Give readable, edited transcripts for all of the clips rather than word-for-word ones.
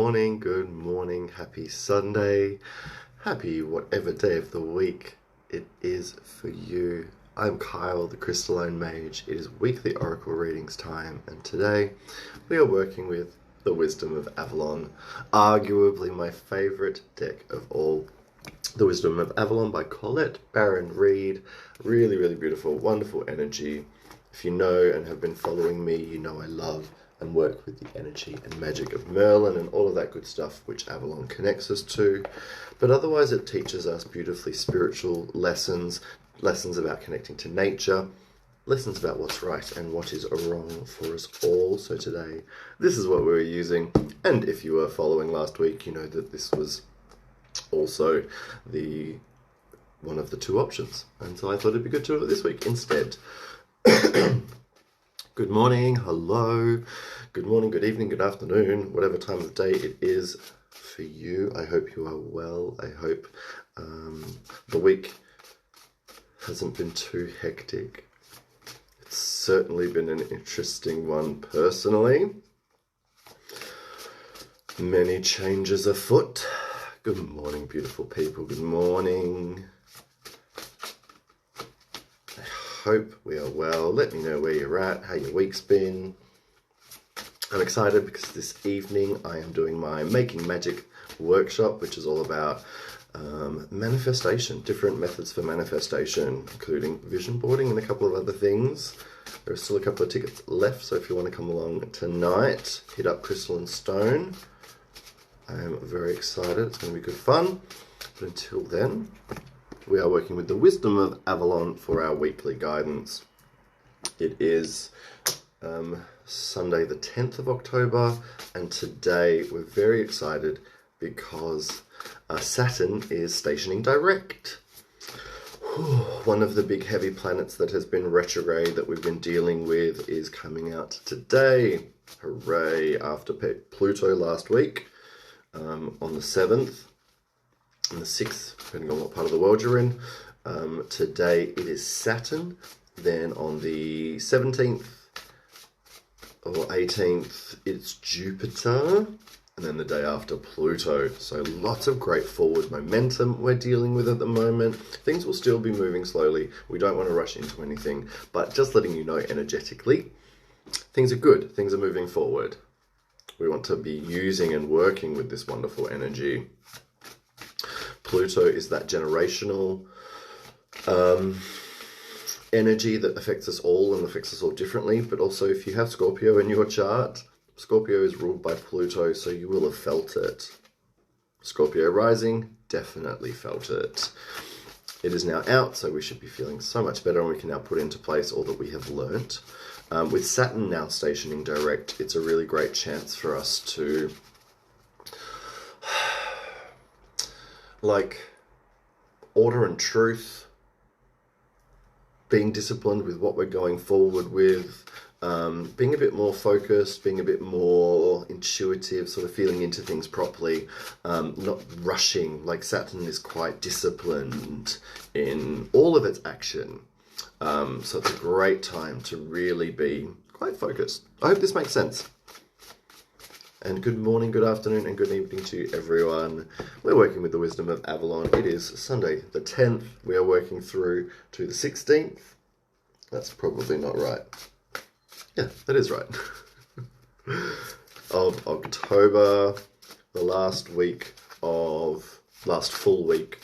morning, happy Sunday, happy whatever day of the week it is for you. I'm Kyle, the Crystalline Mage. It is weekly oracle readings time, and today we are working with the Wisdom of Avalon, arguably my favorite deck of all. The Wisdom of Avalon by Colette Baron-Reid. Really beautiful, wonderful energy. If you know and have been following me, you know I love and work with the energy and magic of Merlin and all of that good stuff which Avalon connects us to. But otherwise it teaches us beautifully spiritual lessons about connecting to nature, lessons about what's right and what is wrong for us all. So today, this is what we were using. And if you were following last week, you know that this was also one of the two options. And so I thought it'd be good to do it this week instead. Good morning, hello, good morning, good evening, good afternoon, whatever time of day it is for you. I hope you are well. I hope the week hasn't been too hectic. It's certainly been an interesting one personally. Many changes afoot. Good morning, beautiful people. Good morning. Hope we are well. Let me know where you're at, how your week's been. I'm excited because this evening I am doing my Making Magic workshop, which is all about manifestation, different methods for manifestation, including vision boarding and a couple of other things. There are still a couple of tickets left, so if you want to come along tonight, hit up Crystal and Stone. I am very excited. It's going to be good fun. But until then, we are working with the Wisdom of Avalon for our weekly guidance. It is Sunday the 10th of October, and today we're very excited because Saturn is stationing direct. One of the big heavy planets that has been retrograde that we've been dealing with is coming out today. Hooray, after Pluto last week on the 7th. And the 6th, depending on what part of the world you're in. Today it is Saturn. Then on the 17th or 18th, it's Jupiter. And then the day after, Pluto. So lots of great forward momentum we're dealing with at the moment. Things will still be moving slowly. We don't want to rush into anything. But just letting you know energetically, things are good. Things are moving forward. We want to be using and working with this wonderful energy. Pluto is that generational energy that affects us all and affects us all differently. But also if you have Scorpio in your chart, Scorpio is ruled by Pluto, so you will have felt it. Scorpio rising, definitely felt it. It is now out, so we should be feeling so much better, and we can now put into place all that we have learnt. With Saturn now stationing direct, it's a really great chance for us to like order and truth, being disciplined with what we're going forward with, being a bit more focused, being a bit more intuitive, sort of feeling into things properly, not rushing. Like Saturn is quite disciplined in all of its action. So it's a great time to really be quite focused. I hope this makes sense. And good morning, good afternoon, and good evening to everyone. We're working with the Wisdom of Avalon. It is Sunday the 10th. We are working through to the 16th. That's probably not right. Yeah, that is right. Of October, the last full week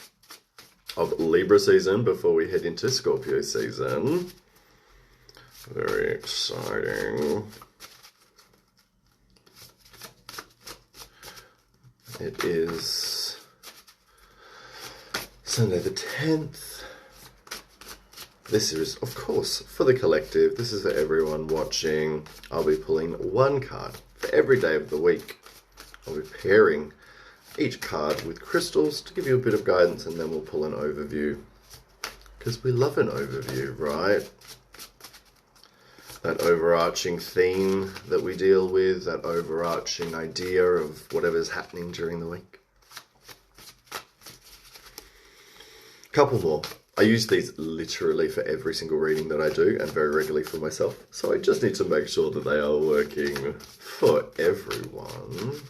of Libra season before we head into Scorpio season. Very exciting. It is Sunday the 10th. This is, of course, for the collective. This is for everyone watching. I'll be pulling one card for every day of the week. I'll be pairing each card with crystals to give you a bit of guidance, and then we'll pull an overview. Because we love an overview, right? That overarching theme that we deal with, that overarching idea of whatever's happening during the week. Couple more. I use these literally for every single reading that I do and very regularly for myself. So I just need to make sure that they are working for everyone.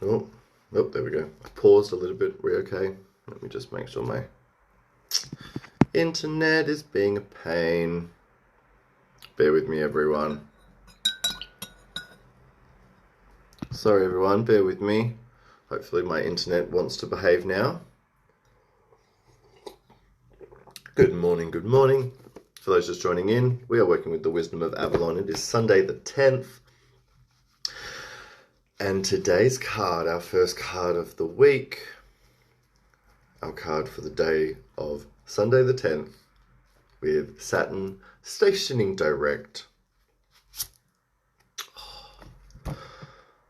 Oh, oh, there we go. I paused a little bit. We're okay. Let me just make sure my internet is being a pain. Bear with me, everyone. Sorry, everyone. Bear with me. Hopefully my internet wants to behave now. Good morning, good morning. For those just joining in, we are working with the Wisdom of Avalon. It is Sunday the 10th. And today's card, our first card of the week, our card for the day of Sunday the 10th, with Saturn stationing direct.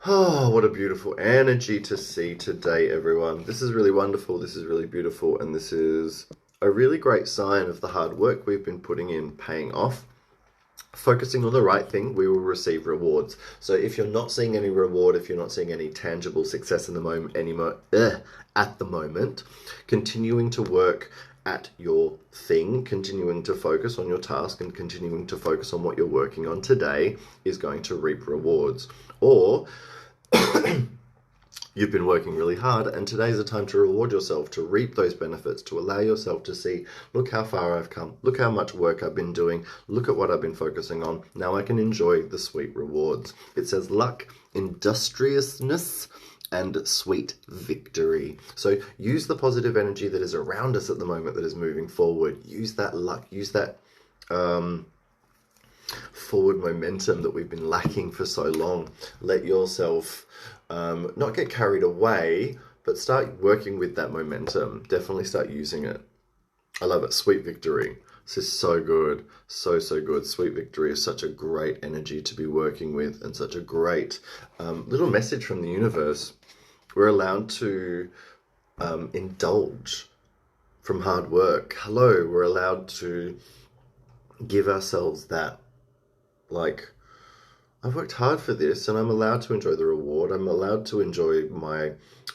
Oh, what a beautiful energy to see today, everyone. This is really wonderful. This is really beautiful. And this is a really great sign of the hard work we've been putting in paying off. Focusing on the right thing, we will receive rewards. So if you're not seeing any reward, if you're not seeing any tangible success in the moment at the moment, continuing to work at your thing, continuing to focus on your task and continuing to focus on what you're working on today is going to reap rewards. Or you've been working really hard and today's a time to reward yourself, to reap those benefits, to allow yourself to see, look how far I've come, look how much work I've been doing, look at what I've been focusing on. Now I can enjoy the sweet rewards. It says luck, industriousness, and sweet victory. So use the positive energy that is around us at the moment that is moving forward. Use that luck, use that forward momentum that we've been lacking for so long. Let yourself not get carried away, but start working with that momentum. Definitely start using it. I love it. Sweet victory. This is so good. So good. Sweet victory is such a great energy to be working with and such a great little message from the universe. We're allowed to indulge from hard work. Hello, we're allowed to give ourselves that, like, I've worked hard for this and I'm allowed to enjoy the reward. I'm allowed to enjoy my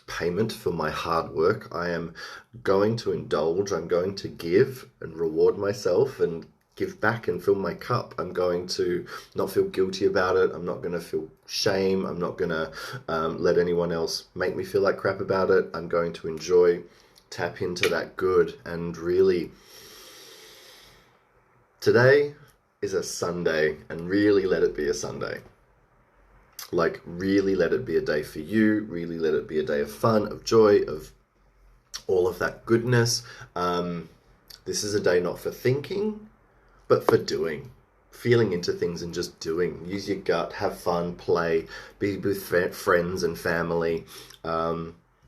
payment for my hard work. I am going to indulge. I'm going to give and reward myself and give back and fill my cup. I'm going to not feel guilty about it. I'm not going to feel shame. I'm not going to let anyone else make me feel like crap about it. I'm going to enjoy, tap into that good, and really today is a Sunday, and really let it be a Sunday. Like, really let it be a day for you. Really let it be a day of fun, of joy, of all of that goodness. This is a day not for thinking, but for doing. Feeling into things and just doing. Use your gut, have fun, play, be with friends and family.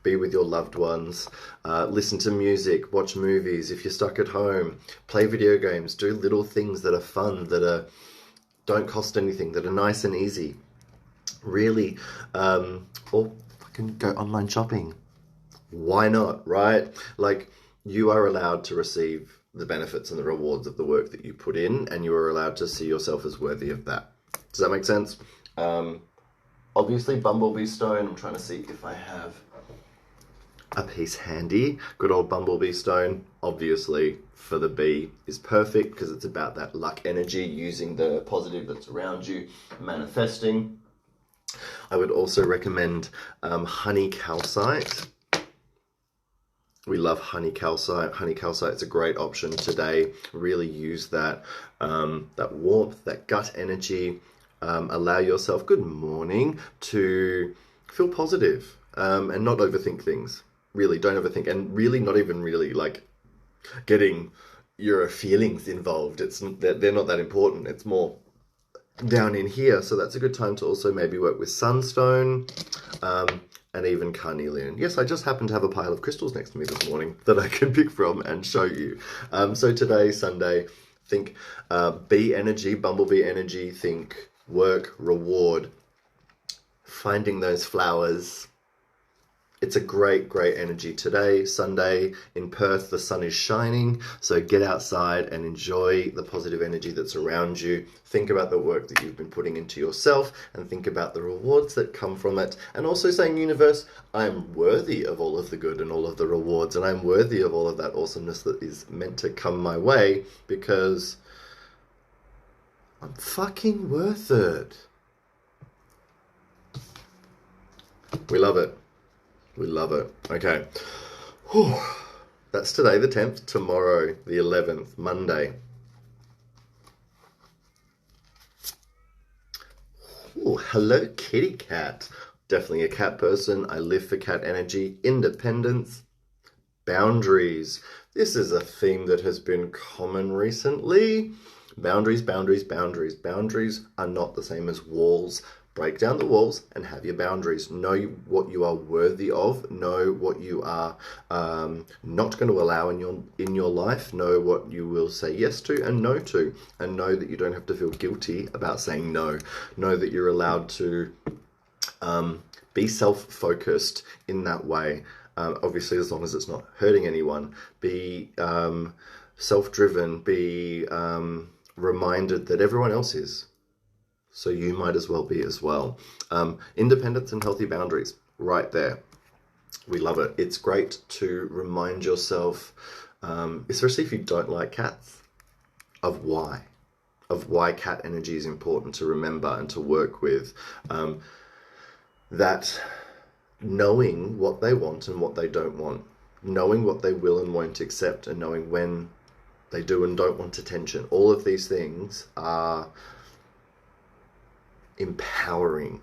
Be with your loved ones, listen to music, watch movies. If you're stuck at home, play video games, do little things that are fun, that don't cost anything, that are nice and easy. Really, or I can go online shopping. Why not, right? Like, you are allowed to receive the benefits and the rewards of the work that you put in, and you are allowed to see yourself as worthy of that. Does that make sense? Obviously, Bumblebee Stone. I'm trying to see if I have a piece handy. Good old Bumblebee Stone, obviously, for the bee is perfect because it's about that luck energy, using the positive that's around you, manifesting. I would also recommend honey calcite. We love honey calcite. Honey calcite is a great option today. Really use that that warmth, that gut energy. Allow yourself, good morning, to feel positive and not overthink things. Really, don't overthink, and really not even really like getting your feelings involved. They're not that important. It's more down in here. So that's a good time to also maybe work with sunstone and even carnelian. Yes, I just happened to have a pile of crystals next to me this morning that I can pick from and show you. So today, Sunday, think bee energy, bumblebee energy, think work, reward, finding those flowers. It's a great energy today. Sunday in Perth, the sun is shining, so get outside and enjoy the positive energy that's around you. Think about the work that you've been putting into yourself and think about the rewards that come from it. And also saying, universe, I'm worthy of all of the good and all of the rewards, and I'm worthy of all of that awesomeness that is meant to come my way, because I'm fucking worth it. We love it. We love it. Okay. Whew. That's today, the 10th. Tomorrow, the 11th, Monday. Ooh, hello, kitty cat. Definitely a cat person. I live for cat energy, independence, boundaries. This is a theme that has been common recently. Boundaries, boundaries, boundaries. Boundaries are not the same as walls. Break down the walls and have your boundaries. Know what you are worthy of. Know what you are not going to allow in your life. Know what you will say yes to and no to. And know that you don't have to feel guilty about saying no. Know that you're allowed to be self-focused in that way. Obviously, as long as it's not hurting anyone. Be self-driven. Be reminded that everyone else is. So you might as well be as well. Independence and healthy boundaries, right there. We love it. It's great to remind yourself, especially if you don't like cats, of why cat energy is important to remember and to work with. That knowing what they want and what they don't want, knowing what they will and won't accept, and knowing when they do and don't want attention. All of these things are empowering.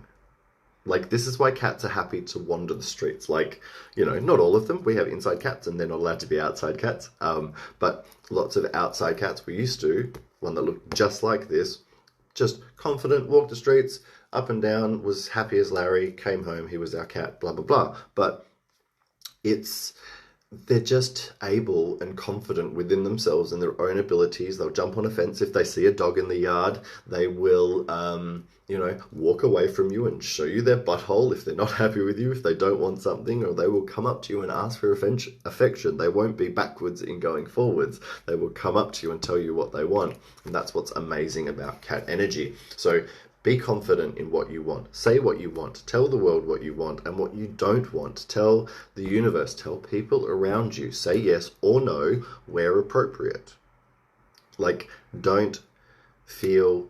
Like, this is why cats are happy to wander the streets. Like, you know, not all of them. We have inside cats and they're not allowed to be outside cats. But lots of outside cats. We used to, one that looked just like this, just confident, walked the streets, up and down, was happy as Larry, came home, he was our cat, blah, blah, blah. But they're just able and confident within themselves and their own abilities. They'll jump on a fence if they see a dog in the yard. They will, walk away from you and show you their butthole if they're not happy with you, if they don't want something, or they will come up to you and ask for affection. They won't be backwards in going forwards. They will come up to you and tell you what they want. And that's what's amazing about cat energy. So be confident in what you want. Say what you want. Tell the world what you want and what you don't want. Tell the universe. Tell people around you. Say yes or no where appropriate. Like, don't feel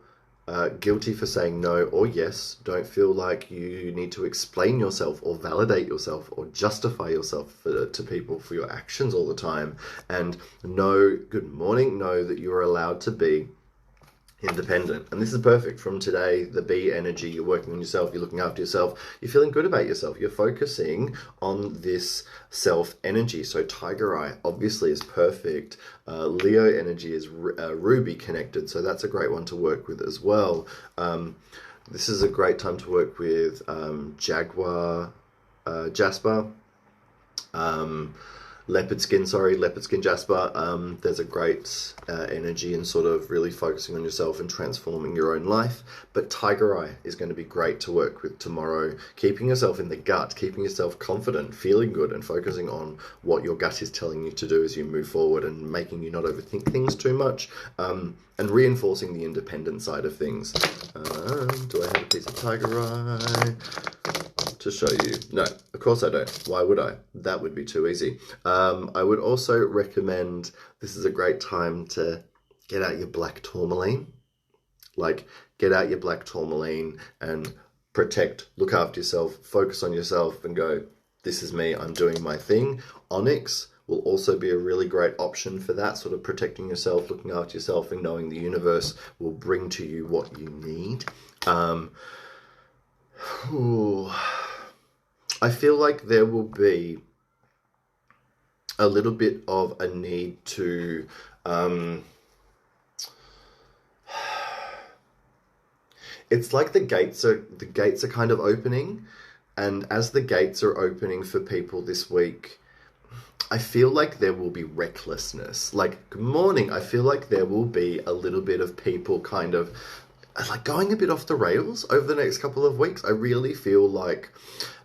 guilty for saying no or yes. Don't feel like you need to explain yourself or validate yourself or justify yourself to people for your actions all the time. And know, good morning, know that you are allowed to be independent. And this is perfect. From today, the B energy, you're working on yourself, you're looking after yourself, you're feeling good about yourself, you're focusing on this self energy. So Tiger Eye obviously is perfect. Leo energy is Ruby connected, so that's a great one to work with as well. This is a great time to work with Jaguar, Jasper, leopard skin jasper. There's a great energy in sort of really focusing on yourself and transforming your own life. But Tiger Eye is going to be great to work with tomorrow, keeping yourself in the gut, keeping yourself confident, feeling good, and focusing on what your gut is telling you to do as you move forward, and making you not overthink things too much, and reinforcing the independent side of things. Do I have a piece of Tiger Eye to show you? No, of course I don't. Why would I? That would be too easy. I would also recommend, this is a great time to get out your black tourmaline. Like, get out your black tourmaline and protect, look after yourself, focus on yourself and go, this is me, I'm doing my thing. Onyx will also be a really great option for that, sort of protecting yourself, looking after yourself, and knowing the universe will bring to you what you need. I feel like there will be a little bit of a need to it's like the gates are kind of opening, and as the gates are opening for people this week, I feel like there will be recklessness. Like, good morning, I feel like there will be a little bit of people kind of like going a bit off the rails over the next couple of weeks. I really feel like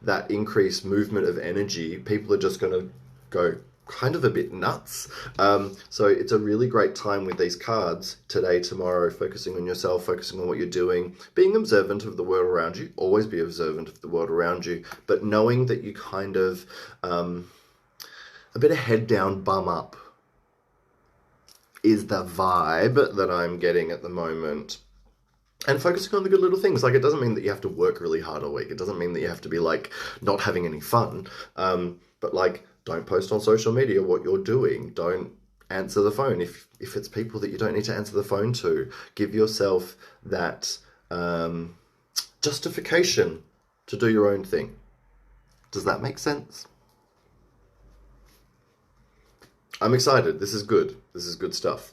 that increased movement of energy, people are just going to go kind of a bit nuts. So it's a really great time with these cards today, tomorrow, focusing on yourself, focusing on what you're doing, being observant of the world around you. Always be observant of the world around you, but knowing that you kind of a bit of head down, bum up is the vibe that I'm getting at the moment. And focusing on the good little things. Like, it doesn't mean that you have to work really hard all week. It doesn't mean that you have to be, like, not having any fun. But, like, don't post on social media what you're doing. Don't answer the phone if it's people that you don't need to answer the phone to. Give yourself that justification to do your own thing. Does that make sense? I'm excited. This is good. This is good stuff.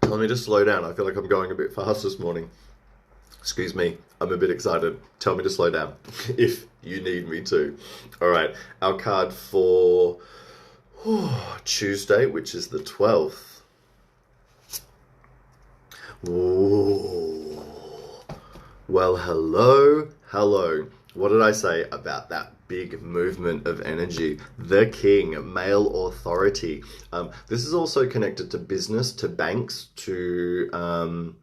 Tell me to slow down. I feel like I'm going a bit fast this morning. Excuse me. I'm a bit excited. Tell me to slow down if you need me to. All right. Our card for Tuesday, which is the 12th. Ooh. Well, hello. What did I say about that big movement of energy? The king, male authority. This is also connected to business, to banks, to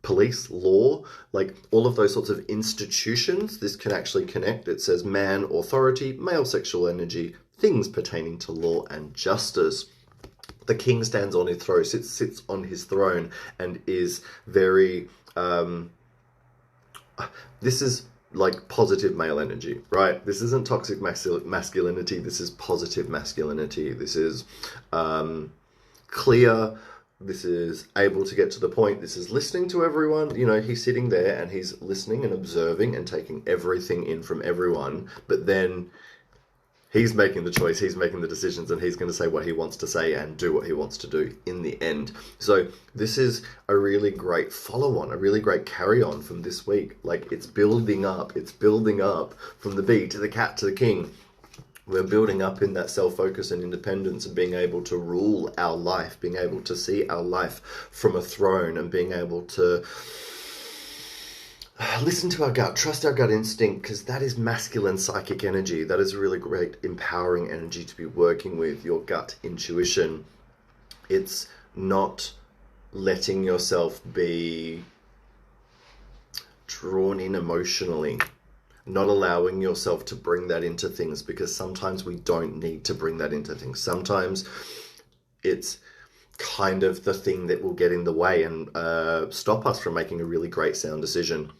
police, law, like all of those sorts of institutions. This can actually connect. It says man, authority, male sexual energy, things pertaining to law and justice. The king stands on his throne, sits on his throne, and is very... this is like positive male energy, right? This isn't toxic masculinity. This is positive masculinity. This is clear. This is able to get to the point. This is listening to everyone. You know, he's sitting there and he's listening and observing and taking everything in from everyone. But then he's making the choice, he's making the decisions, and he's going to say what he wants to say and do what he wants to do in the end. So this is a really great follow-on, a really great carry-on from this week. Like, it's building up from the bee to the cat to the king. We're building up in that self-focus and independence and being able to rule our life, being able to see our life from a throne, and being able to listen to our gut, trust our gut instinct, because that is masculine psychic energy. That is a really great empowering energy to be working with, your gut intuition. It's not letting yourself be drawn in emotionally, not allowing yourself to bring that into things, because sometimes we don't need to bring that into things. Sometimes it's kind of the thing that will get in the way and stop us from making a really great sound decision.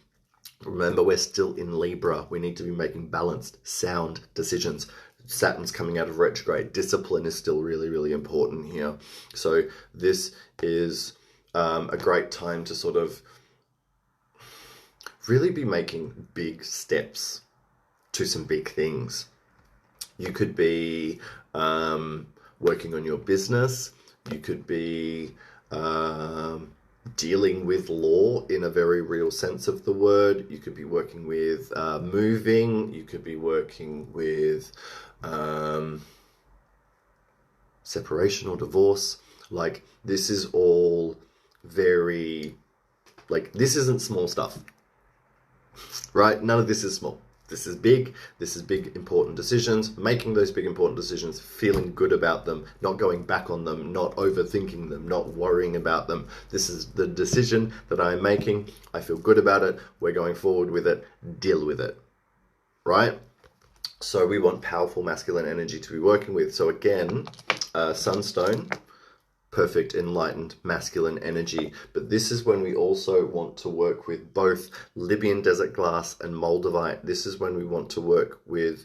Remember, we're still in Libra. We need to be making balanced, sound decisions. Saturn's coming out of retrograde. Discipline is still really, really important here. So this is a great time to sort of really be making big steps to some big things. You could be working on your business. You could be dealing with law in a very real sense of the word. You could be working with moving. You could be working with separation or divorce. Like, this is all very, like, this isn't small stuff, right? None of this is small. This is big. This is big, important decisions. Making those big, important decisions, feeling good about them, not going back on them, not overthinking them, not worrying about them. This is the decision that I'm making. I feel good about it. We're going forward with it. Deal with it, right? So we want powerful masculine energy to be working with. So again, sunstone, perfect enlightened masculine energy. But this is when we also want to work with both Libyan desert glass and Moldavite. This is when we want to work with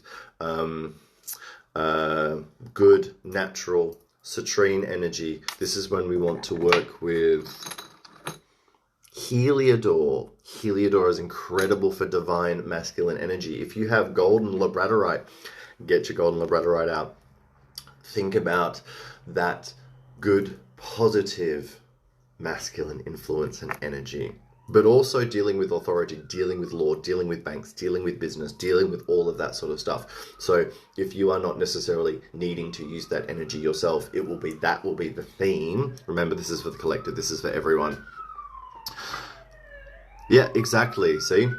good natural citrine energy. This is when we want to work with Heliodor. Heliodor is incredible for divine masculine energy. If you have golden labradorite, get your golden labradorite out. Think about that good, positive, masculine influence and energy, but also dealing with authority, dealing with law, dealing with banks, dealing with business, dealing with all of that sort of stuff. So if you are not necessarily needing to use that energy yourself, that will be the theme. Remember, this is for the collective. This is for everyone. Yeah, exactly. See?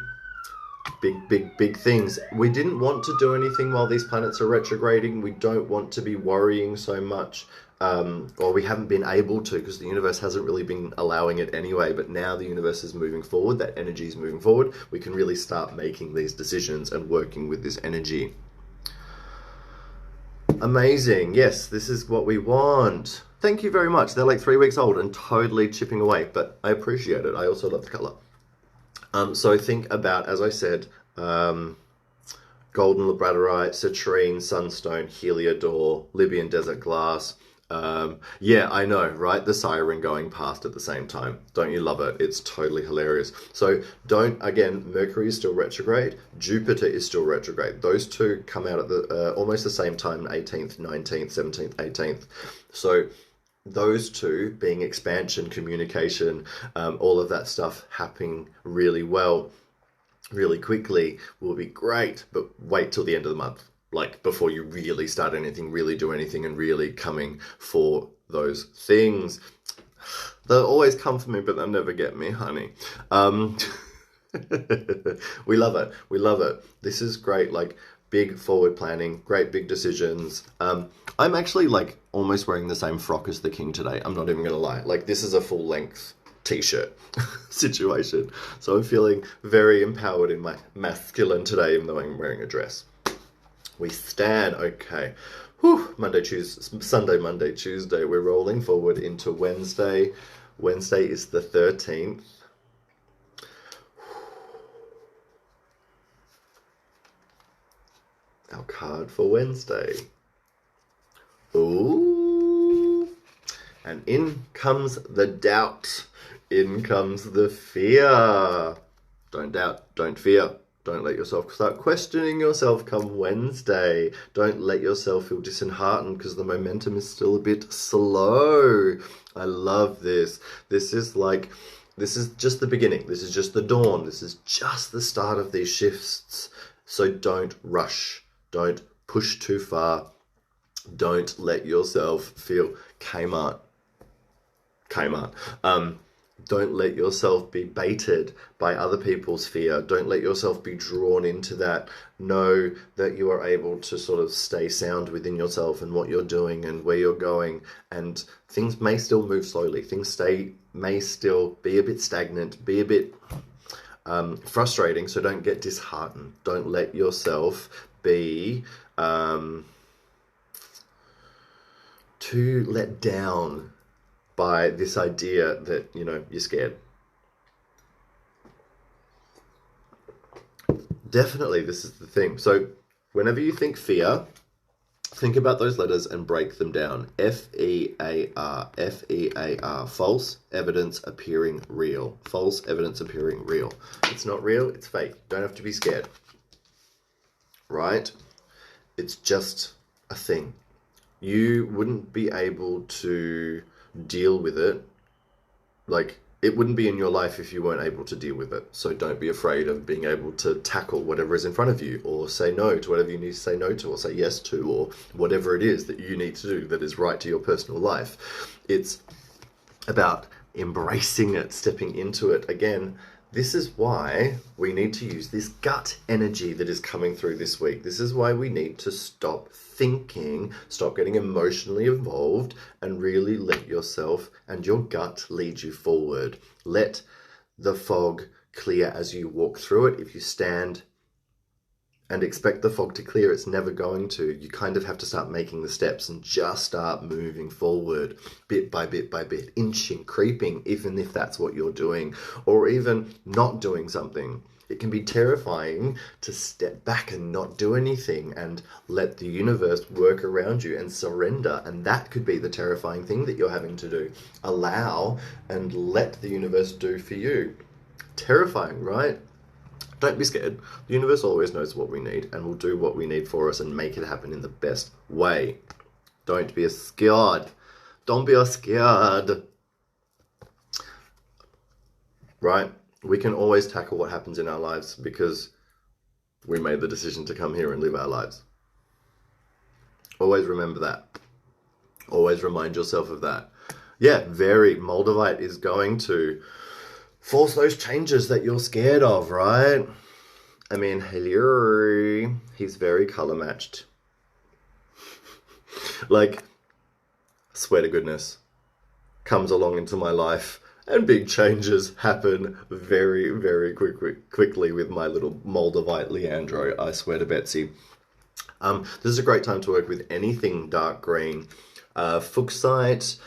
Big things. We didn't want to do anything while these planets are retrograding. We don't want to be worrying so much. Or we haven't been able to, because the universe hasn't really been allowing it anyway. But now the universe is moving forward. That energy is moving forward. We can really start making these decisions and working with this energy. Amazing. Yes, this is what we want. Thank you very much. They're like 3 weeks old and totally chipping away, but I appreciate it. I also love the color. So think about, as I said, golden labradorite, citrine, sunstone, heliodor, Libyan desert glass. Yeah, I know, right? The siren going past at the same time. Don't you love it? It's totally hilarious. So again, Mercury is still retrograde. Jupiter is still retrograde. Those two come out at the almost the same time, 18th, 19th, 17th, 18th. So those two being expansion, communication, all of that stuff happening really well, really quickly will be great, but wait till the end of the month. Like before you really start anything, really do anything, and really coming for those things. They'll always come for me, but they'll never get me, honey. We love it. We love it. This is great, like big forward planning, great big decisions. I'm actually like almost wearing the same frock as the king today. I'm not even gonna lie. Like this is a full length t-shirt situation. So I'm feeling very empowered in my masculine today, even though I'm wearing a dress. We stand, okay. Whew, Sunday, Monday, Tuesday. We're rolling forward into Wednesday. Wednesday is the 13th. Our card for Wednesday. Ooh. And in comes the doubt. In comes the fear. Don't doubt, don't fear. Don't let yourself start questioning yourself come Wednesday. Don't let yourself feel disheartened because the momentum is still a bit slow. I love this. This is just the beginning. This is just the dawn. This is just the start of these shifts. So don't rush. Don't push too far. Don't let yourself feel Kmart. Don't let yourself be baited by other people's fear. Don't let yourself be drawn into that. Know that you are able to sort of stay sound within yourself and what you're doing and where you're going. And things may still move slowly. Things may still be a bit stagnant, be a bit frustrating. So don't get disheartened. Don't let yourself be too let down by this idea that, you're scared. Definitely, this is the thing. So whenever you think fear, think about those letters and break them down. F-E-A-R, F-E-A-R, false evidence appearing real. False evidence appearing real. It's not real, it's fake. Don't have to be scared. Right? It's just a thing. You wouldn't be able to deal with it. Like, it wouldn't be in your life if you weren't able to deal with it. So don't be afraid of being able to tackle whatever is in front of you, or say no to whatever you need to say no to, or say yes to, or whatever it is that you need to do that is right to your personal life. It's about embracing it, stepping into it. Again, this is why we need to use this gut energy that is coming through this week. This is why we need to stop thinking, stop getting emotionally involved, and really let yourself and your gut lead you forward. Let the fog clear as you walk through it. If you stand and expect the fog to clear, it's never going to. You kind of have to start making the steps and just start moving forward bit by bit by bit, inching, creeping, even if that's what you're doing, or even not doing something. It can be terrifying to step back and not do anything and let the universe work around you and surrender. And that could be the terrifying thing that you're having to do. Allow and let the universe do for you. Terrifying, right? Don't be scared. The universe always knows what we need and will do what we need for us and make it happen in the best way. Don't be scared. Don't be scared. Right? We can always tackle what happens in our lives because we made the decision to come here and live our lives. Always remember that. Always remind yourself of that. Yeah, Moldavite is going to force those changes that you're scared of, right? I mean, hello, he's very color matched. Like, swear to goodness, comes along into my life and big changes happen very, very quickly with my little Moldavite Leandro, I swear to Betsy. This is a great time to work with anything dark green. Fuchsite,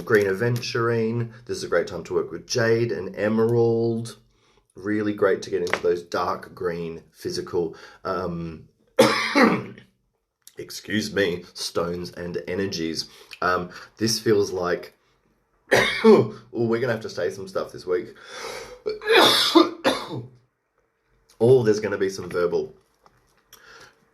green aventurine. This is a great time to work with jade and emerald. Really great to get into those dark green physical, excuse me, stones and energies. This feels like, we're going to have to say some stuff this week. There's going to be some verbal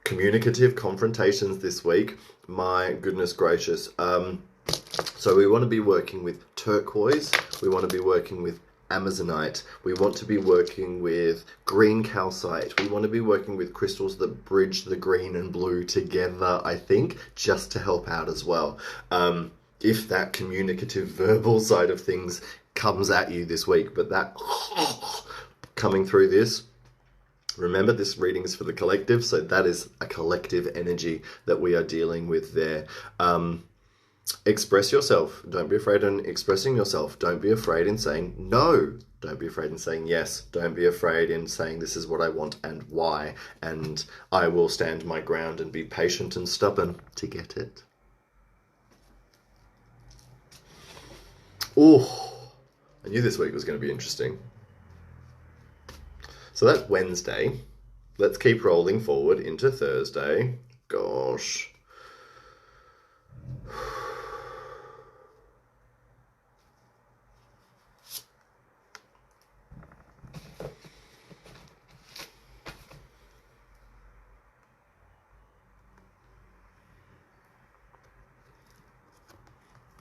communicative confrontations this week. My goodness gracious. So we want to be working with turquoise. We want to be working with amazonite. We want to be working with green calcite. We want to be working with crystals that bridge the green and blue together, I think, just to help out as well. If that communicative verbal side of things comes at you this week, but that coming through this, remember, this reading is for the collective, so that is a collective energy that we are dealing with there. Express yourself. Don't be afraid in expressing yourself. Don't be afraid in saying no. Don't be afraid in saying yes. Don't be afraid in saying this is what I want and why, and I will stand my ground and be patient and stubborn to get it. Oh, I knew this week was going to be interesting. So that's Wednesday. Let's keep rolling forward into Thursday. Gosh.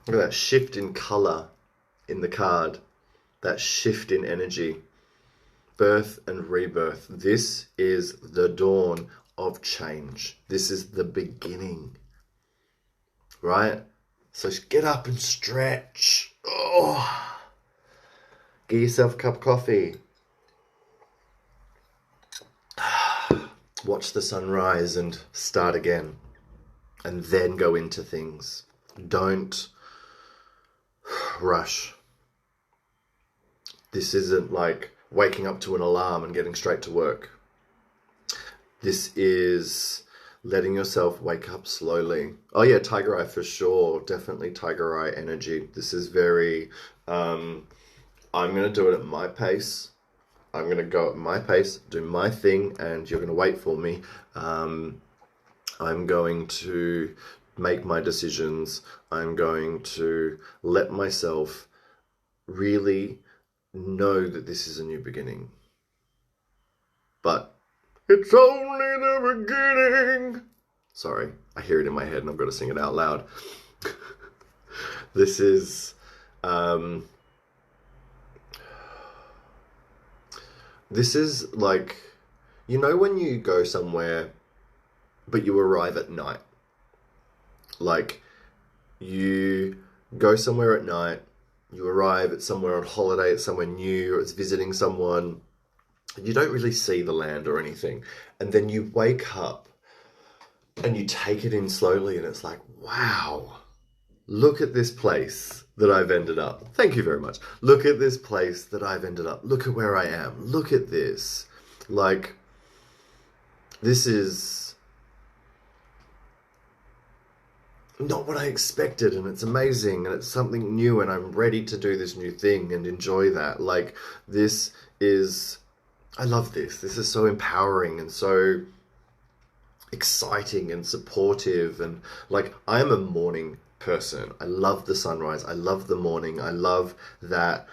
Look at that shift in colour in the card. That shift in energy. Birth and rebirth. This is the dawn of change. This is the beginning. Right? So get up and stretch. Oh. Get yourself a cup of coffee. Watch the sunrise and start again. And then go into things. Don't rush. This isn't like waking up to an alarm and getting straight to work. This is letting yourself wake up slowly. Oh yeah, tiger eye for sure. Definitely tiger eye energy. This is very, I'm going to do it at my pace. I'm going to go at my pace, do my thing, and you're going to wait for me. I'm going to make my decisions. I'm going to let myself really know that this is a new beginning. But it's only the beginning. Sorry, I hear it in my head and I've got to sing it out loud. This is like, you know when you go somewhere but you arrive at night? Like, you go somewhere at night, you arrive at somewhere on holiday, it's somewhere new, or it's visiting someone, and you don't really see the land or anything. And then you wake up and you take it in slowly and it's like, wow, look at this place that I've ended up. Thank you very much. Look at this place that I've ended up. Look at where I am. Look at this. Like, this is not what I expected, and it's amazing, and it's something new, and I'm ready to do this new thing and enjoy that. Like, this is, I love this. This is so empowering and so exciting and supportive. And like, I'm a morning person. I love the sunrise. I love the morning. I love that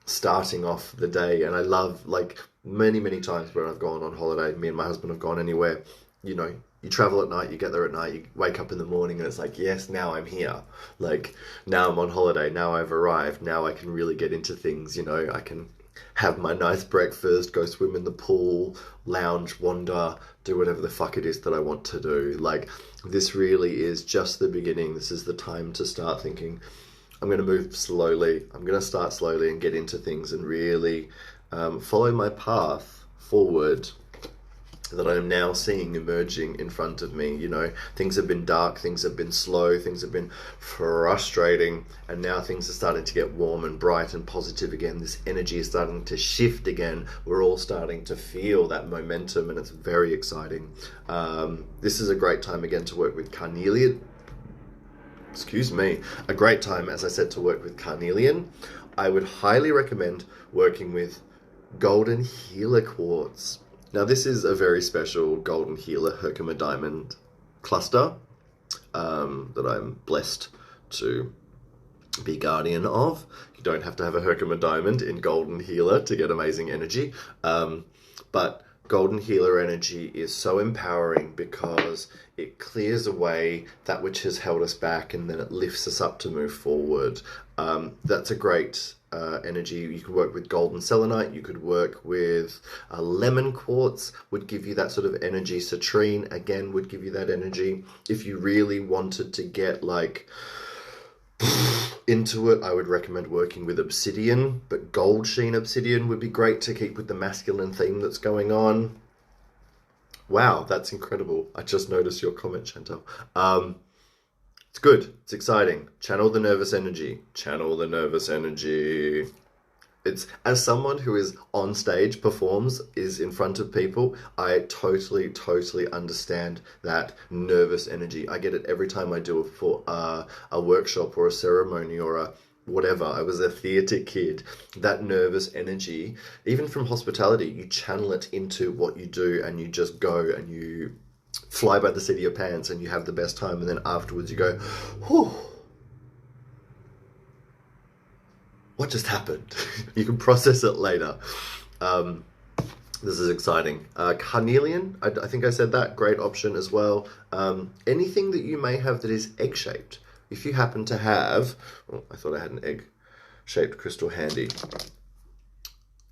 starting off the day. And I love, like, many times when I've gone on holiday, me and my husband have gone anywhere, you know, you travel at night, you get there at night, you wake up in the morning and it's like, yes, now I'm here. Like, now I'm on holiday, now I've arrived, now I can really get into things, you know, I can have my nice breakfast, go swim in the pool, lounge, wander, do whatever the fuck it is that I want to do. Like, this really is just the beginning. This is the time to start thinking, I'm going to move slowly, I'm going to start slowly and get into things and really follow my path forward. that I'm now seeing emerging in front of me. You know, things have been dark, things have been slow, things have been frustrating, and now things are starting to get warm and bright and positive again. This energy is starting to shift again. We're all starting to feel that momentum, and it's very exciting. This is a great time again to work with carnelian. Excuse me. A great time, as I said, to work with carnelian. I would highly recommend working with golden healer quartz. Now, this is a very special golden healer Herkimer diamond cluster that I'm blessed to be guardian of. You don't have to have a Herkimer diamond in golden healer to get amazing energy, but golden healer energy is so empowering because it clears away that which has held us back, and then it lifts us up to move forward. That's a great energy. You could work with golden selenite, you could work with lemon quartz, would give you that sort of energy. Citrine, again, would give you that energy. If you really wanted to get like into it, I would recommend working with obsidian, but gold sheen obsidian would be great to keep with the masculine theme that's going on. Wow, that's incredible. I just noticed your comment, Chantal. It's good. It's exciting. Channel the nervous energy. Channel the nervous energy. It's, as someone who is on stage, performs, is in front of people, I totally understand that nervous energy. I get it every time I do it for a workshop or a ceremony or a whatever. I was a theatre kid. That nervous energy, even from hospitality, you channel it into what you do, and you just go and you fly by the seat of your pants, and you have the best time, and then afterwards you go, whew, what just happened? You can process it later. This is exciting. Carnelian, I think I said that, great option as well. Anything that you may have that is egg-shaped. If you happen to have, oh, I thought I had an egg-shaped crystal handy.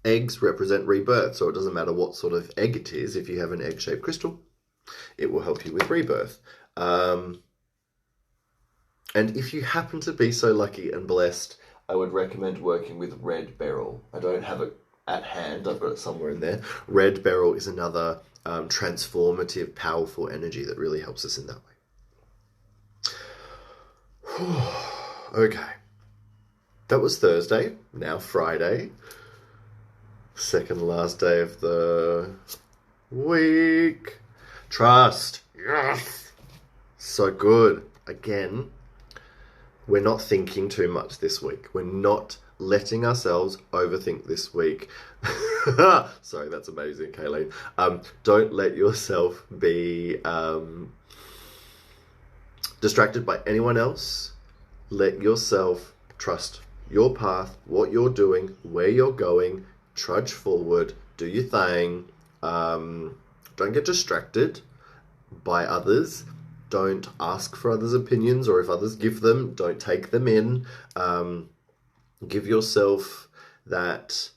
Eggs represent rebirth, so it doesn't matter what sort of egg it is. If you have an egg-shaped crystal, it will help you with rebirth. And if you happen to be so lucky and blessed, I would recommend working with red beryl. I don't have it at hand, I've got it somewhere in there. Red beryl is another transformative, powerful energy that really helps us in that way. Okay, that was Thursday, now Friday. Second last day of the week. Trust. Yes. So good. Again, we're not thinking too much this week. We're not letting ourselves overthink this week. Sorry, that's amazing, Kayleen. Don't let yourself be distracted by anyone else. Let yourself trust your path, what you're doing, where you're going. Trudge forward. Do your thing. Don't get distracted by others. Don't ask for others' opinions, or if others give them, don't take them in. Give yourself that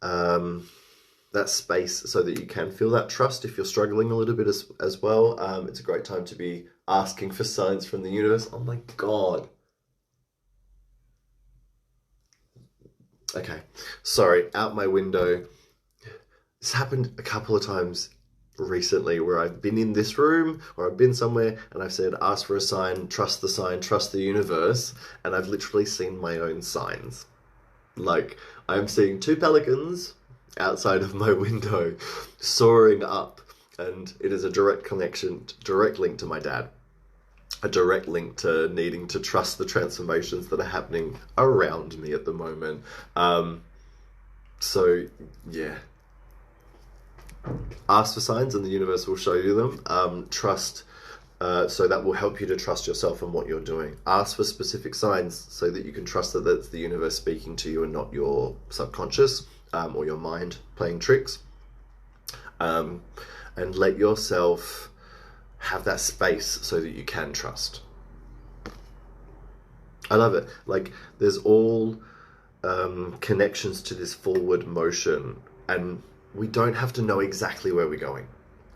that space so that you can feel that trust if you're struggling a little bit as well. It's a great time to be asking for signs from the universe. Oh my God. Okay, sorry, out my window. This happened a couple of times recently where I've been in this room or I've been somewhere and I've said, ask for a sign, trust the universe, and I've literally seen my own signs. Like, I'm seeing two pelicans outside of my window soaring up, and it is a direct connection, direct link to my dad. A direct link to needing to trust the transformations that are happening around me at the moment. So, yeah. Ask for signs and the universe will show you them. Trust, so that will help you to trust yourself and what you're doing. Ask for specific signs so that you can trust that it's the universe speaking to you and not your subconscious or your mind playing tricks. And let yourself have that space so that you can trust. I love it. Like, there's all connections to this forward motion, and we don't have to know exactly where we're going.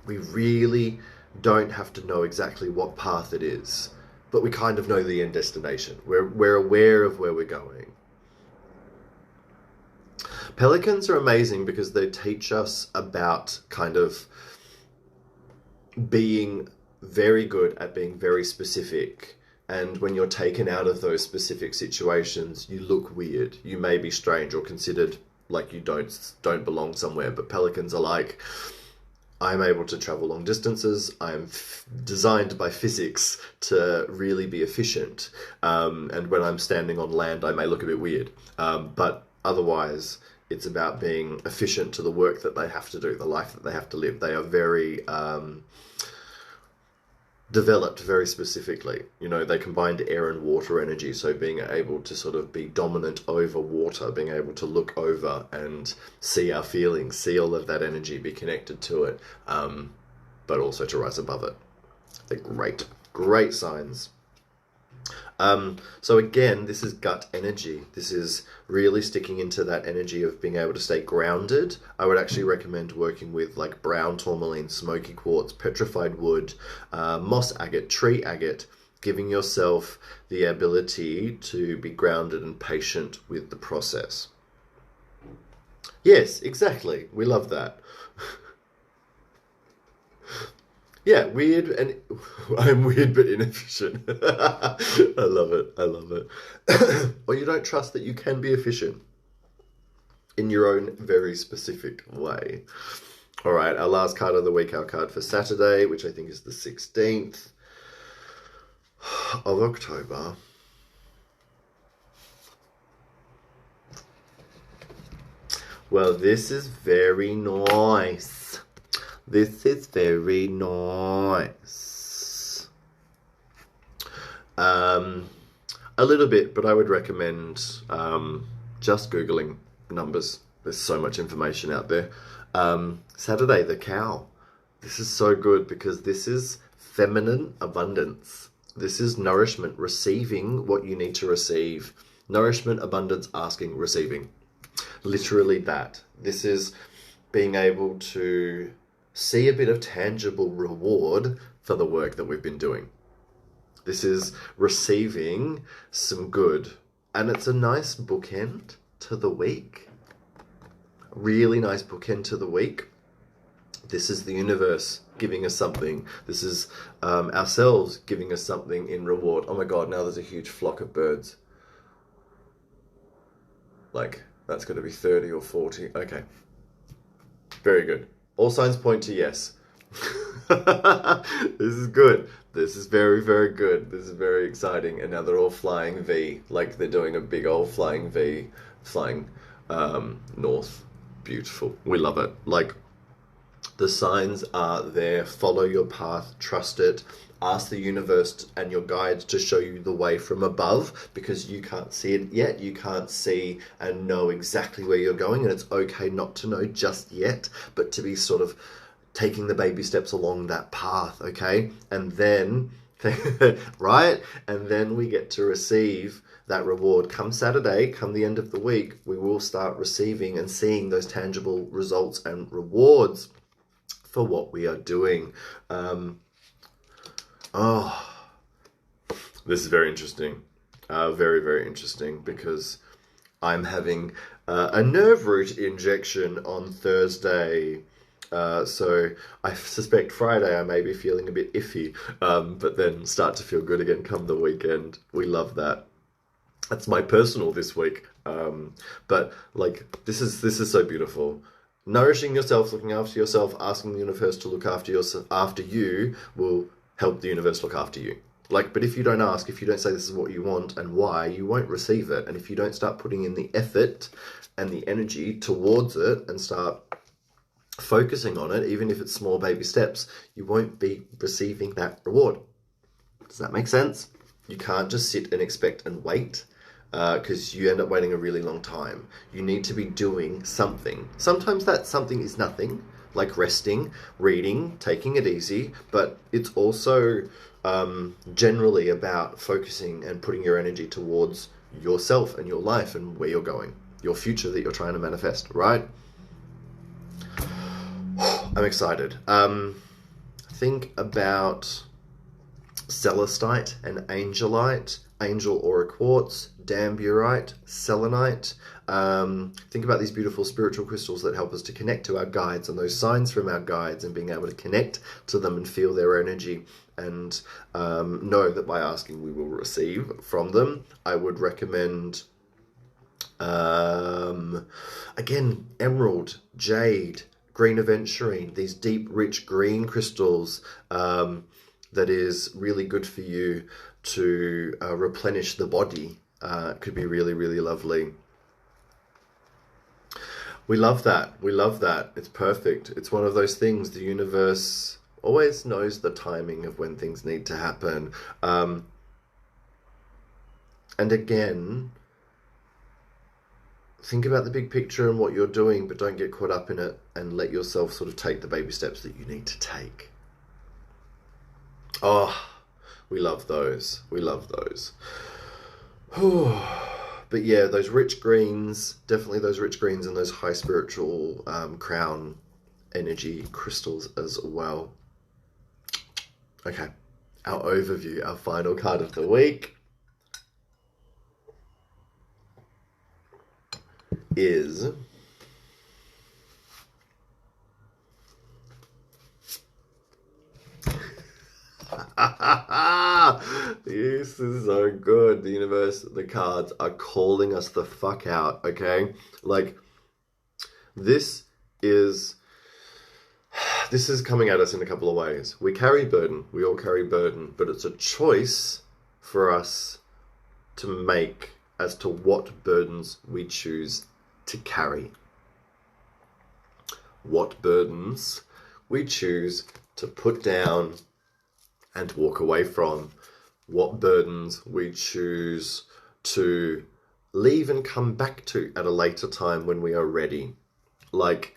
We really don't have to know exactly what path it is, but we kind of know the end destination. We're aware of where we're going. Pelicans are amazing because they teach us about kind of being very good at being very specific. And when you're taken out of those specific situations, you look weird. You may be strange or considered like you don't belong somewhere. But pelicans are like, I'm able to travel long distances. I'm designed by physics to really be efficient. And when I'm standing on land, I may look a bit weird. But otherwise, it's about being efficient to the work that they have to do, the life that they have to live. They are very developed very specifically. You know, they combined air and water energy, so being able to sort of be dominant over water, being able to look over and see our feelings, see all of that energy, be connected to it, but also to rise above it. They're great signs. So again, this is gut energy. This is really sticking into that energy of being able to stay grounded. I would actually recommend working with like brown tourmaline, smoky quartz, petrified wood, moss agate, tree agate, giving yourself the ability to be grounded and patient with the process. Yes, exactly. We love that. Yeah, weird, and I'm weird but inefficient. I love it. Or you don't trust that you can be efficient in your own very specific way. All right, our last card of the week, our card for Saturday, which I think is the 16th of October. Well, this is very nice. This is very nice. A little bit, but I would recommend just Googling numbers. There's so much information out there. Saturday, the cow. This is so good because this is feminine abundance. This is nourishment, receiving what you need to receive. Nourishment, abundance, asking, receiving. Literally that. This is being able to see a bit of tangible reward for the work that we've been doing. This is receiving some good. And it's a nice bookend to the week. Really nice bookend to the week. This is the universe giving us something. This is ourselves giving us something in reward. Oh my God, now there's a huge flock of birds. Like, that's going to be 30 or 40. Okay. Very good. All signs point to yes. This is good. This is very, very good. This is very exciting. And now they're all flying V, like they're doing a big old flying V, flying north. Beautiful. We love it. Like, the signs are there. Follow your path. Trust it. Ask the universe and your guides to show you the way from above, because you can't see it yet. You can't see and know exactly where you're going, and it's okay not to know just yet, but to be sort of taking the baby steps along that path, okay? And then, right? And then we get to receive that reward. Come Saturday, come the end of the week, we will start receiving and seeing those tangible results and rewards for what we are doing. This is very interesting. Very, very interesting, because I'm having a nerve root injection on Thursday. So I suspect Friday I may be feeling a bit iffy, but then start to feel good again come the weekend. We love that. That's my personal this week. But like, this is so beautiful. Nourishing yourself, looking after yourself, asking the universe to look after you will help the universe look after you. Like, but if you don't ask, if you don't say this is what you want and why, you won't receive it. And if you don't start putting in the effort and the energy towards it and start focusing on it, even if it's small baby steps, you won't be receiving that reward. Does that make sense? You can't just sit and expect and wait, because you end up waiting a really long time. You need to be doing something. Sometimes that something is nothing, like resting, reading, taking it easy, but it's also generally about focusing and putting your energy towards yourself and your life and where you're going, your future that you're trying to manifest, right? I'm excited. Think about celestite and angelite angel aura quartz, damburite, selenite. Think about these beautiful spiritual crystals that help us to connect to our guides and those signs from our guides, and being able to connect to them and feel their energy, and know that by asking we will receive from them. I would recommend, again, emerald, jade, green aventurine, these deep, rich green crystals, that is really good for you to replenish the body. It could be really, really lovely. We love that. We love that. It's perfect. It's one of those things. The universe always knows the timing of when things need to happen. And again, think about the big picture and what you're doing, but don't get caught up in it, and let yourself sort of take the baby steps that you need to take. Oh, we love those. We love those. But yeah, those rich greens, definitely those rich greens, and those high spiritual crown energy crystals as well. Okay, our overview, our final card of the week is this is so good. The universe, the cards are calling us the fuck out, okay? Like, this is coming at us in a couple of ways. We carry burden. We all carry burden, but it's a choice for us to make as to what burdens we choose to carry. What burdens we choose to put down and walk away from. What burdens we choose to leave and come back to at a later time when we are ready. Like,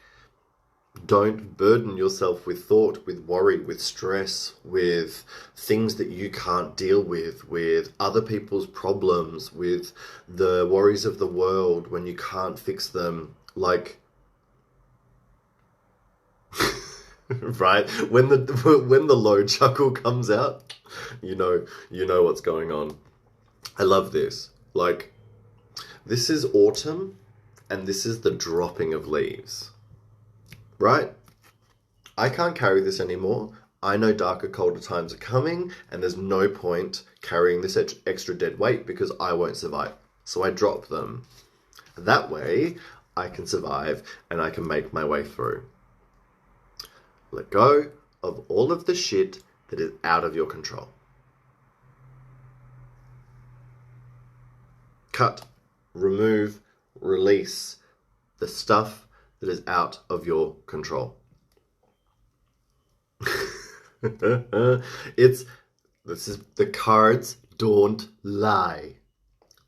don't burden yourself with thought, with worry, with stress, with things that you can't deal with other people's problems, with the worries of the world when you can't fix them. Like, right? When the low chuckle comes out, you know what's going on. I love this. Like, this is autumn, and this is the dropping of leaves. Right? I can't carry this anymore. I know darker, colder times are coming, and there's no point carrying this extra dead weight because I won't survive. So I drop them. That way, I can survive and I can make my way through. Let go of all of the shit that is out of your control. Cut, remove, release the stuff that is out of your control. The cards don't lie.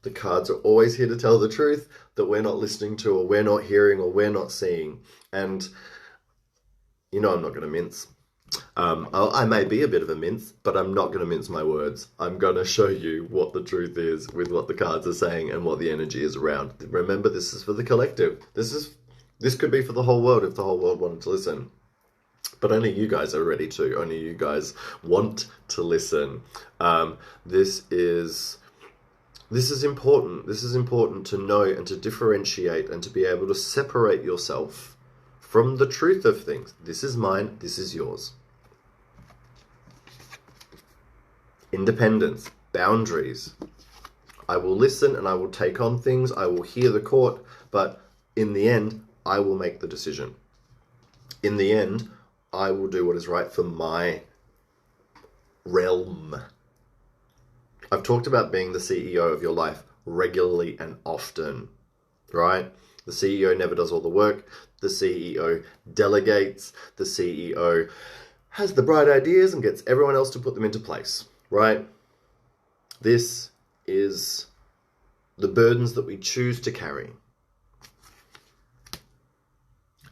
The cards are always here to tell the truth that we're not listening to, or we're not hearing, or we're not seeing. And I'm not going to mince. I may be a bit of a mince, but I'm not going to mince my words. I'm going to show you what the truth is with what the cards are saying and what the energy is around. Remember, this is for the collective. This could be for the whole world if the whole world wanted to listen. But only you guys are ready to. Only you guys want to listen. This is important. This is important to know and to differentiate and to be able to separate yourself from the truth of things. This is mine. This is yours. Independence. Boundaries. I will listen and I will take on things. I will hear the court. But in the end, I will make the decision. In the end, I will do what is right for my realm. I've talked about being the CEO of your life regularly and often, right? The CEO never does all the work. The CEO delegates. The CEO has the bright ideas and gets everyone else to put them into place, right? This is the burdens that we choose to carry.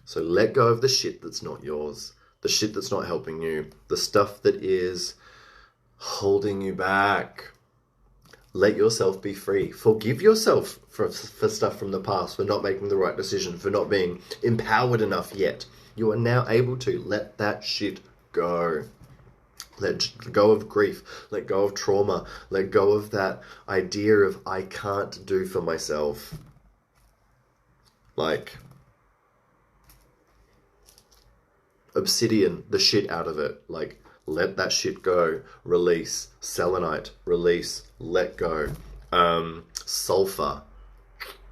So let go of the shit that's not yours, the shit that's not helping you, the stuff that is holding you back. Let yourself be free. Forgive yourself for stuff from the past, for not making the right decision, for not being empowered enough yet. You are now able to let that shit go. Let go of grief, let go of trauma, let go of that idea of I can't do for myself. Like, obsidian the shit out of it. Like, let that shit go. Release. Selenite, release. Let go. Sulfur.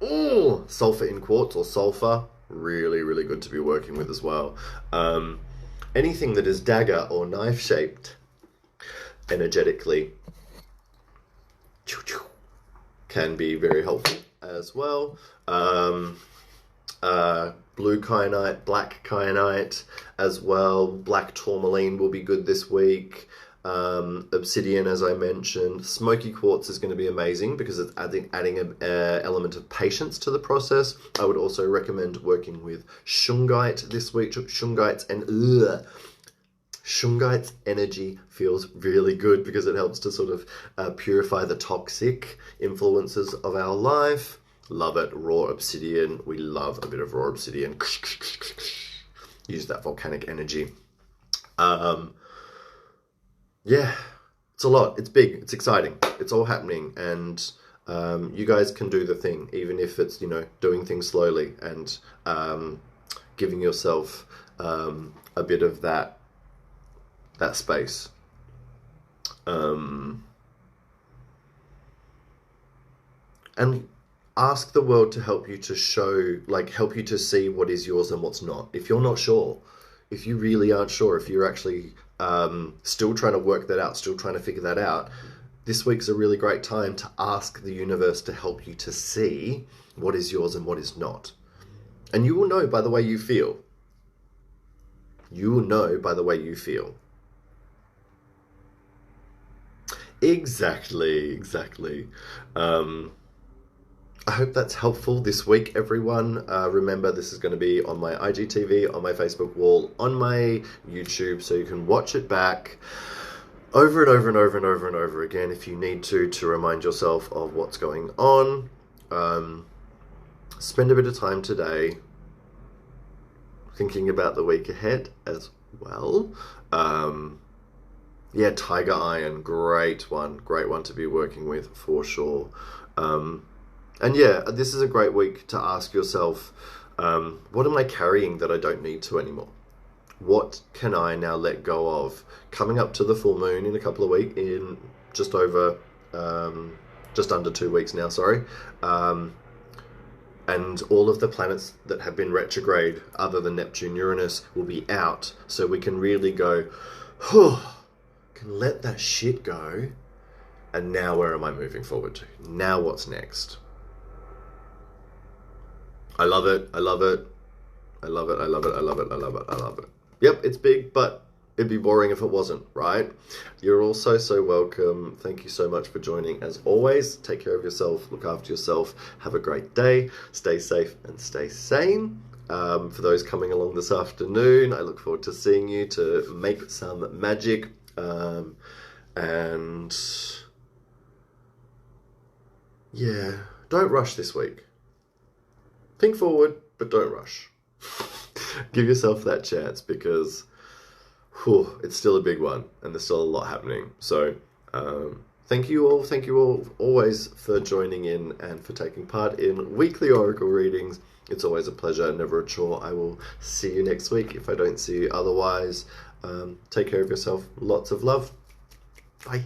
Ooh, sulfur in quartz or sulfur, really, really good to be working with as well. Anything that is dagger or knife shaped energetically can be very helpful as well. Blue kyanite, black kyanite as well. Black tourmaline will be good this week. Obsidian, as I mentioned. Smoky quartz is going to be amazing because it's adding an element of patience to the process. I would also recommend working with shungite this week. Shungite's energy feels really good because it helps to sort of purify the toxic influences of our life. Love it. Raw obsidian. We love a bit of raw obsidian. Use that volcanic energy. Yeah, it's a lot. It's big. It's exciting. It's all happening. And you guys can do the thing, even if it's, doing things slowly and giving yourself a bit of that space. And ask the world to help you to help you to see what is yours and what's not. If you're not sure, if you really aren't sure, if you're actually still trying to work that out, still trying to figure that out, this week's a really great time to ask the universe to help you to see what is yours and what is not. And you will know by the way you feel. You will know by the way you feel. Exactly. I hope that's helpful this week, everyone. Remember, this is going to be on my IGTV, on my Facebook wall, on my YouTube, so you can watch it back over and over and over and over and over again if you need to remind yourself of what's going on. Spend a bit of time today thinking about the week ahead as well. Yeah, Tiger Iron, great one to be working with for sure. And yeah, this is a great week to ask yourself, what am I carrying that I don't need to anymore? What can I now let go of? Coming up to the full moon in a couple of weeks, in just under 2 weeks now, sorry. And all of the planets that have been retrograde, other than Neptune, Uranus, will be out. So we can really go, can let that shit go. And now where am I moving forward to? Now what's next? I love it. Yep, it's big, but it'd be boring if it wasn't, right? You're all so welcome. Thank you so much for joining. As always, take care of yourself, look after yourself, have a great day, stay safe and stay sane. For those coming along this afternoon, I look forward to seeing you to make some magic. And yeah, don't rush this week. Think forward, but don't rush. Give yourself that chance because it's still a big one and there's still a lot happening. So thank you all always for joining in and for taking part in weekly oracle readings. It's always a pleasure, never a chore. I will see you next week if I don't see you otherwise. Take care of yourself. Lots of love. Bye.